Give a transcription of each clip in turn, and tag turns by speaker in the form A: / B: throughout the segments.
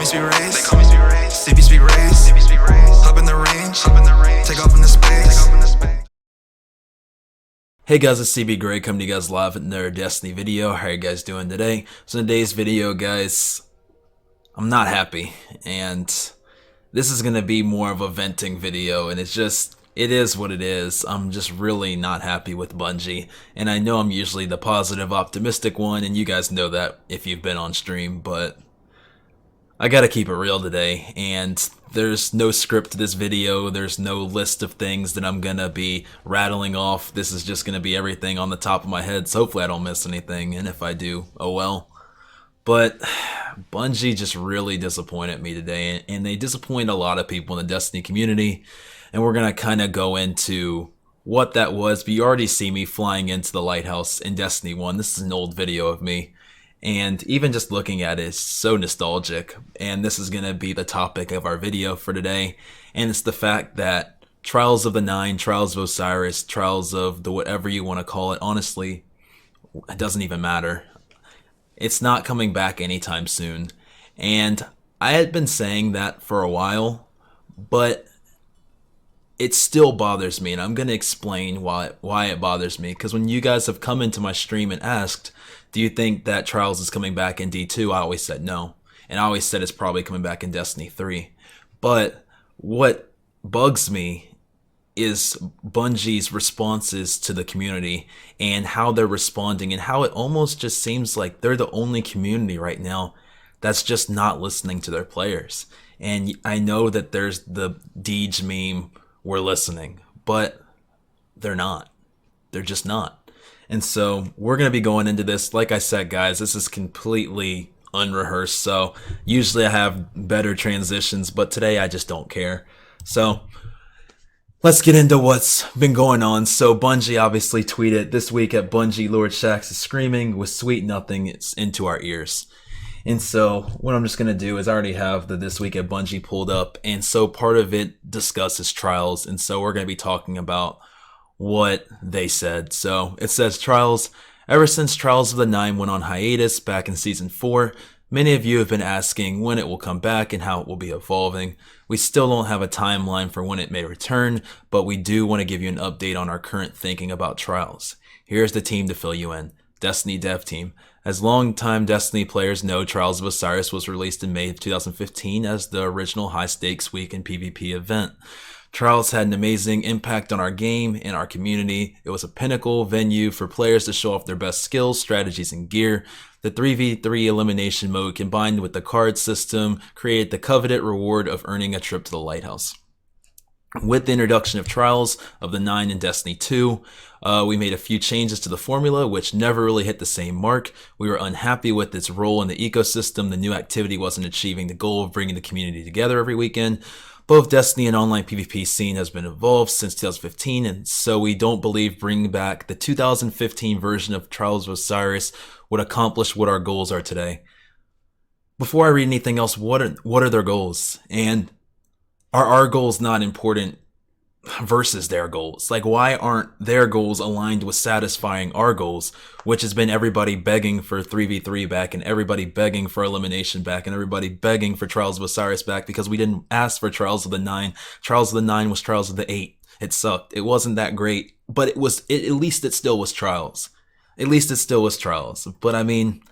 A: cbgray, hop in the range, take off in the space.
B: Hey guys, it's cbgray coming to you guys live with another Destiny video. How are you guys doing today? So in today's video, guys, I'm not happy, and this is gonna be more of a venting video, and it is what it is. I'm just really not happy with Bungie, and I know I'm usually the positive, optimistic one, and you guys know that if you've been on stream, but I gotta keep it real today, and there's no script to this video, there's no list of things that I'm gonna be rattling off. This is just gonna be everything on the top of my head, so hopefully I don't miss anything, and if I do, oh well. But Bungie just really disappointed me today, and they disappointed a lot of people in the Destiny community, and we're gonna kind of go into what that was. But you already see me flying into the lighthouse in Destiny 1. This is an old video of me. And even just looking at it is so nostalgic, and this is going to be the topic of our video for today, and it's the fact that Trials of the Nine, Trials of Osiris, Trials of the whatever you want to call it, honestly, it doesn't even matter. It's not coming back anytime soon, and I had been saying that for a while, but it still bothers me, and I'm going to explain why it bothers me, because when you guys have come into my stream and asked, do you think that Trials is coming back in D2? I always said no. And I always said it's probably coming back in Destiny 3. But what bugs me is Bungie's responses to the community and how they're responding, and how it almost just seems like they're the only community right now that's just not listening to their players. And I know that there's the Deej meme, we're listening, but they're not. They're just not. And so we're going to be going into this. Like I said, guys, this is completely unrehearsed. So usually I have better transitions, but today I just don't care. So let's get into what's been going on. So Bungie obviously tweeted this week at Bungie, Lord Shaxx is screaming with sweet nothing it's into our ears. And so what I'm just going to do is I already have the This Week at Bungie pulled up. And so part of it discusses Trials. And so we're going to be talking about what they said. So it says, Trials, ever since Trials of the Nine went on hiatus back in Season 4, many of you have been asking when it will come back and how it will be evolving. We still don't have a timeline for when it may return, but we do want to give you an update on our current thinking about Trials. Here's the team to fill you in. Destiny Dev Team. As long-time Destiny players know, Trials of Osiris was released in May of 2015 as the original high-stakes week in PvP event. Trials had an amazing impact on our game and our community. It was a pinnacle venue for players to show off their best skills, strategies, and gear. The 3v3 elimination mode combined with the card system created the coveted reward of earning a trip to the lighthouse. With the introduction of Trials of the Nine in Destiny 2, we made a few changes to the formula, which never really hit the same mark. We were unhappy with its role in the ecosystem. The new activity wasn't achieving the goal of bringing the community together every weekend. Both Destiny and online PvP scene has been evolved since 2015, and so we don't believe bringing back the 2015 version of Trials of Osiris would accomplish what our goals are today. Before I read anything else, what are their goals? And are our goals not important versus their goals? Like, why aren't their goals aligned with satisfying our goals, which has been everybody begging for 3v3 back, and everybody begging for elimination back, and everybody begging for Trials of Osiris back, because we didn't ask for Trials of the Nine. Trials of the Nine was Trials of the 8. It sucked. It wasn't that great, but at least it still was Trials. At least it still was Trials. But I mean,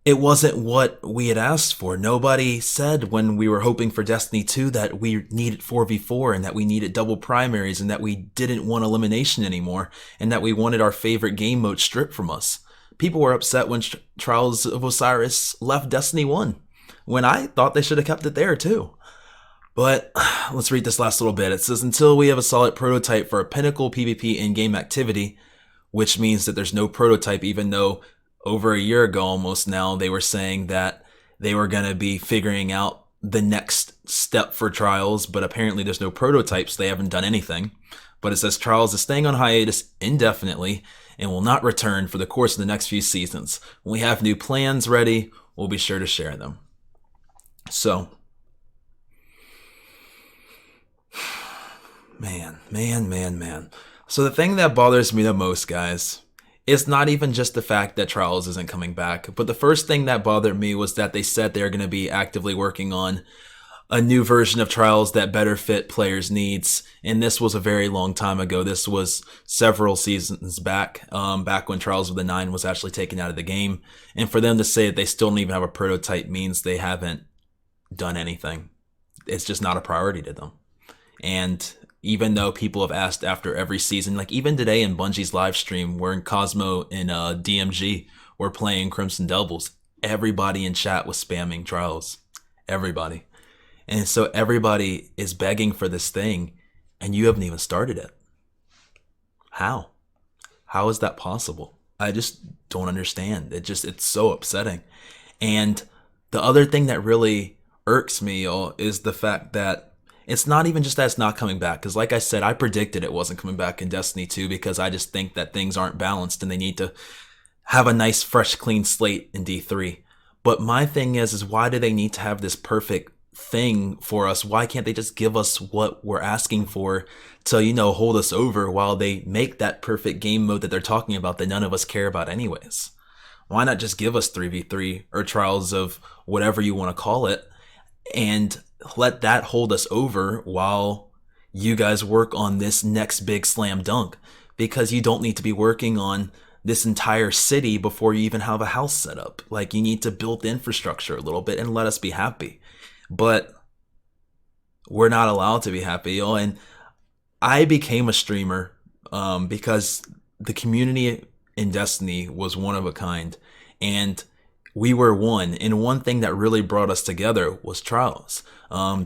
B: it wasn't what we had asked for. Nobody said when we were hoping for Destiny 2 that we needed 4v4 and that we needed double primaries and that we didn't want elimination anymore and that we wanted our favorite game mode stripped from us. People were upset when Trials of Osiris left Destiny 1, when I thought they should have kept it there too. But let's read this last little bit. It says, until we have a solid prototype for a pinnacle PvP in-game activity, which means that there's no prototype, even though over a year ago almost now, they were saying that they were going to be figuring out the next step for Trials, but apparently there's no prototypes. They haven't done anything. But it says Trials is staying on hiatus indefinitely and will not return for the course of the next few seasons. When we have new plans ready, we'll be sure to share them. So, man. So the thing that bothers me the most, guys, it's not even just the fact that Trials isn't coming back, but the first thing that bothered me was that they said they're going to be actively working on a new version of Trials that better fit players' needs. And this was a very long time ago. This was several seasons back, back when Trials of the Nine was actually taken out of the game. And for them to say that they still don't even have a prototype means they haven't done anything. It's just not a priority to them. And even though people have asked after every season, like even today in Bungie's live stream, where in Cosmo and DMG were playing Crimson Devils, everybody in chat was spamming Trials. Everybody. And so everybody is begging for this thing, and you haven't even started it. How? How is that possible? I just don't understand. It's so upsetting. And the other thing that really irks me, y'all, is the fact that it's not even just that it's not coming back. Because like I said, I predicted it wasn't coming back in Destiny 2 because I just think that things aren't balanced and they need to have a nice, fresh, clean slate in D3. But my thing is why do they need to have this perfect thing for us? Why can't they just give us what we're asking for to, hold us over while they make that perfect game mode that they're talking about that none of us care about anyways? Why not just give us 3v3 or Trials of whatever you want to call it and let that hold us over while you guys work on this next big slam dunk? Because you don't need to be working on this entire city before you even have a house set up. Like, you need to build the infrastructure a little bit and let us be happy. But we're not allowed to be happy. And I became a streamer because the community in Destiny was one of a kind. And we were one. And one thing that really brought us together was Trials.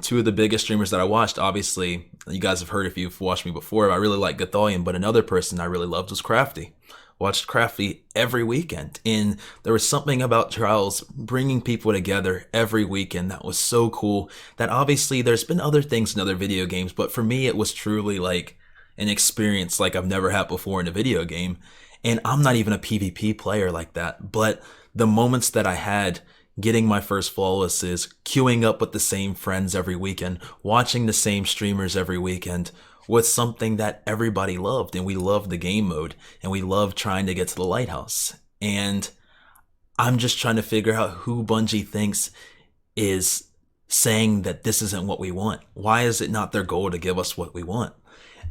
B: Two of the biggest streamers that I watched, obviously, you guys have heard if you've watched me before, I really like Gathalion, but another person I really loved was Crafty. Watched Crafty every weekend, and there was something about Trials bringing people together every weekend that was so cool. That obviously there's been other things in other video games, but for me it was truly like an experience like I've never had before in a video game. And I'm not even a PvP player like that, but the moments that I had getting my first flawlesses, queuing up with the same friends every weekend, watching the same streamers every weekend, was something that everybody loved. And we loved the game mode, and we loved trying to get to the lighthouse. And I'm just trying to figure out who Bungie thinks is saying that this isn't what we want. Why is it not their goal to give us what we want?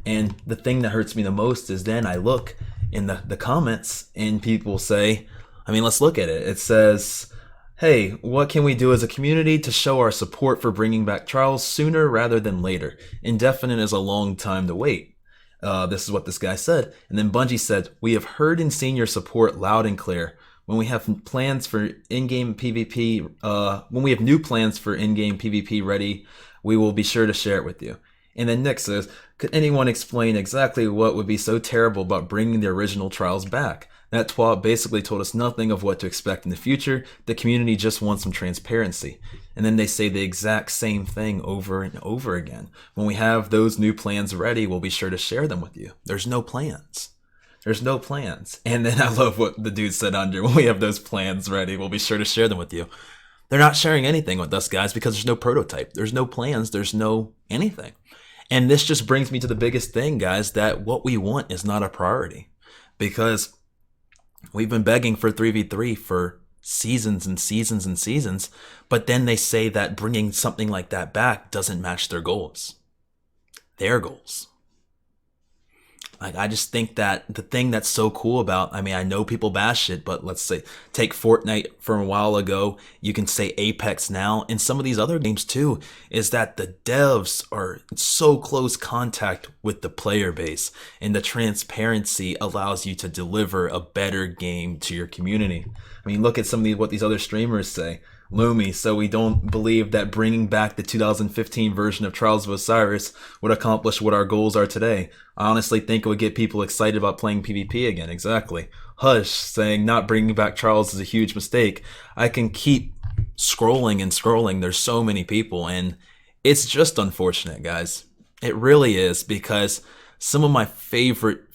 B: And the thing that hurts me the most is then I look in the comments and people say, let's look at it. It says, hey, what can we do as a community to show our support for bringing back Trials sooner rather than later? Indefinite is a long time to wait. This is what this guy said. And then Bungie said, we have heard and seen your support loud and clear. When we have plans for in-game PvP, when we have new plans for in-game PvP ready, we will be sure to share it with you. And then Nick says, could anyone explain exactly what would be so terrible about bringing the original Trials back? That twat basically told us nothing of what to expect in the future. The community just wants some transparency. And then they say the exact same thing over and over again. When we have those new plans ready, we'll be sure to share them with you. There's no plans. There's no plans. And then I love what the dude said under, when we have those plans ready, we'll be sure to share them with you. They're not sharing anything with us, guys, because there's no prototype. There's no plans. There's no anything. And this just brings me to the biggest thing, guys, that what we want is not a priority. Because we've been begging for 3v3 for seasons and seasons and seasons, but then they say that bringing something like that back doesn't match their goals. Their goals. Like, I just think that the thing that's so cool about, I know people bash it, but let's say, take Fortnite from a while ago, you can say Apex now, and some of these other games too, is that the devs are in so close contact with the player base, and the transparency allows you to deliver a better game to your community. Look at some of what these other streamers say. Lumi, so we don't believe that bringing back the 2015 version of Trials of Osiris would accomplish what our goals are today. I honestly think it would get people excited about playing PvP again. Exactly. Hush, saying not bringing back Trials is a huge mistake. I can keep scrolling and scrolling. There's so many people, and it's just unfortunate, guys. It really is, because some of my favorite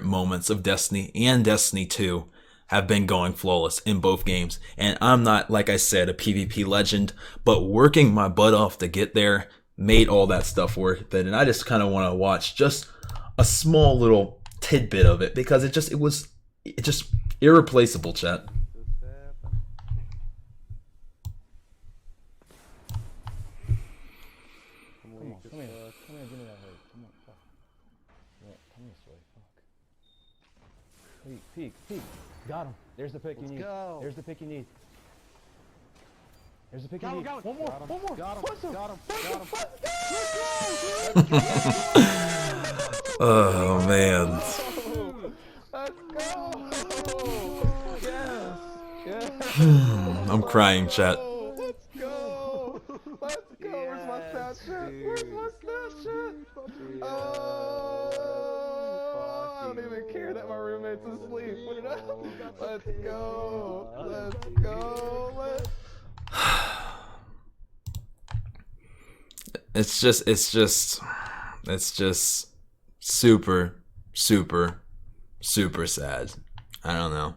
B: moments of Destiny and Destiny 2 have been going flawless in both games. And I'm not, like I said, a PvP legend, but working my butt off to get there made all that stuff worth it. And I just kind of want to watch just a small little tidbit of it because it just irreplaceable, chat.
C: Come here, give me that hurt. Come on, fuck. Yeah, come this way, fuck. Peek. Got him. There's the pick you need.
D: Go.
C: There's the pick you need. There's the pick you need.
D: Got him.
C: One more.
D: Got him.
C: Push him.
D: Got him.
B: Oh man.
D: Let's go. Yes.
B: I'm crying, chat.
D: Let's go. Where's my Snapchat? Oh, I don't even care that my roommate's asleep. Put it up. Let's go.
B: It's just super sad. I don't know.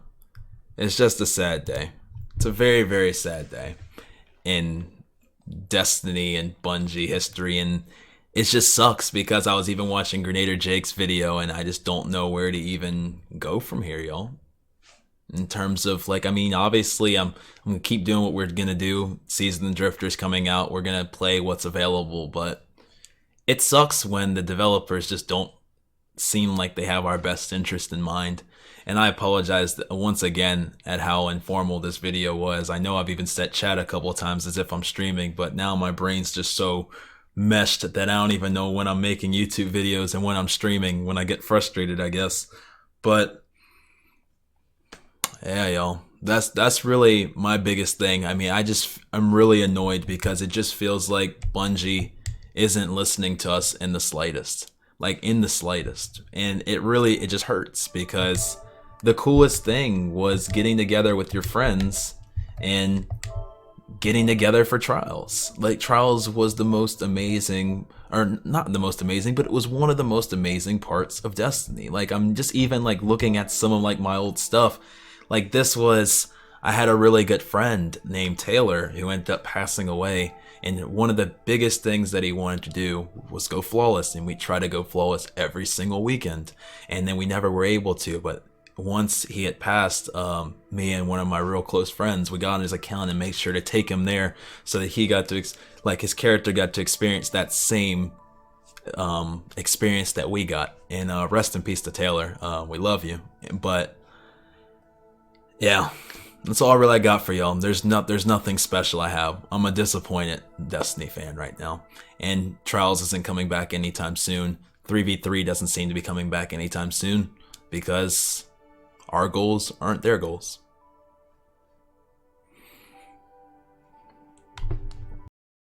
B: It's just a sad day. It's a very, very sad day in Destiny and Bungie history, and it just sucks because I was even watching Grenader Jake's video and I just don't know where to even go from here, y'all. In terms of, like, I mean, obviously I'm gonna keep doing what we're gonna do. Season of the Drifters coming out, we're gonna play what's available, but it sucks when the developers just don't seem like they have our best interest in mind. And I apologize once again at how informal this video was. I know I've even set chat a couple of times as if I'm streaming, but now my brain's just so meshed that I don't even know when I'm making YouTube videos and when I'm streaming, when I get frustrated, I guess. But yeah, y'all, that's really my biggest thing. I mean, I'm really annoyed because it just feels like Bungie isn't listening to us in the slightest, and it just hurts because the coolest thing was getting together with your friends and getting together for Trials. Like, Trials was the most amazing, or not the most amazing, but it was one of the most amazing parts of Destiny. Like, I'm just even like looking at some of like my old stuff. Like, I had a really good friend named Taylor who ended up passing away, and one of the biggest things that he wanted to do was go flawless, and we try to go flawless every single weekend, and then we never were able to. But once he had passed, me and one of my real close friends, we got on his account and made sure to take him there so that he got to, his character got to experience that same experience that we got. And rest in peace to Taylor. We love you. But yeah, that's all I really got for y'all. There's nothing special I have. I'm a disappointed Destiny fan right now. And Trials isn't coming back anytime soon. 3v3 doesn't seem to be coming back anytime soon because our goals aren't their goals.